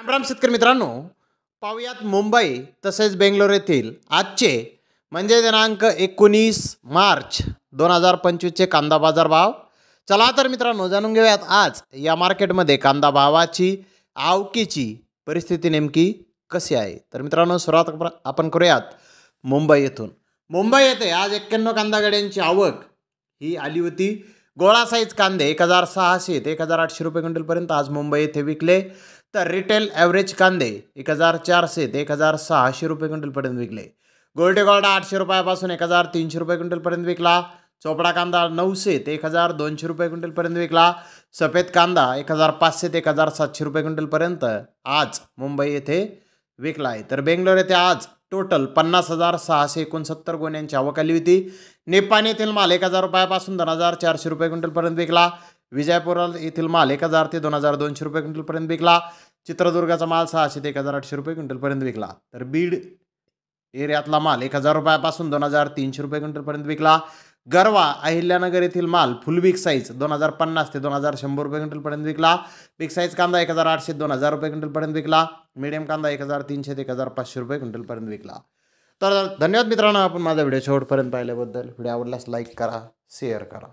राम शेतकरी मित्रांनो, पाहुयात मुंबई तसेच बेंगलोर येथील आजचे म्हणजे दिनांक 19 मार्च 2025चे कांदा बाजार भाव. चला तर मित्रांनो, जाणून घेऊयात आज या मार्केटमध्ये कांदा भावाची आवकीची परिस्थिती नेमकी कशी आहे. तर मित्रांनो, सुरुवात आपण करूयात मुंबई येथून. मुंबई येथे आज 91 कांदा गाड्यांची आवक ही आली होती. गोळा साईज कांदे 1600 ते 1800 रुपये क्विंटलपर्यंत आज मुंबई येथे विकले. तर रिटेल ॲव्हरेज कांदे 1400 ते 1600 रुपये क्विंटलपर्यंत विकले. गोल्डे गोल्डा 800 रुपयापासून 1300 रुपये क्विंटलपर्यंत विकला. चोपडा कांदा 900 ते 1200 रुपये क्विंटलपर्यंत विकला. सफेद कांदा 1500 ते 1700 रुपये क्विंटलपर्यंत आज मुंबई येथे विकला आहे. तर बेंगलोर येथे आज टोटल 50,669 गोण्यांची आवक आली होती. निप्पाणी येथील माल 1000 रुपयापासून 2400 रुपये क्विंटलपर्यंत विकला. विजयपूर येथील माल 1000 ते 2200 रुपये क्विंटलपर्यंत विकला. चित्रदुर्गाचा माल 600 ते 1800 रुपये क्विंटलपर्यंत विकला. तर बीड एरियातला माल 1000 रुपयापासून 2300 रुपये क्विंटलपर्यंत विकला. गरवा अहिल्यानगर येथील माल फुल बिग साईज 2050 ते 2100 रुपये क्विंटलपर्यंत विकला. बिग साईज कांदा 1800 ते 2000 रुपये क्विंटलपर्यंत विकला. मीडियम कांदा 1300 ते 1500 रुपये क्विंटलपर्यंत विकला. तर धन्यवाद मित्रांनो, आपण माझा व्हिडिओ शेवटपर्यंत पाहिल्याबद्दल. व्हिडिओ आवडल्यास लाईक करा, शेअर करा.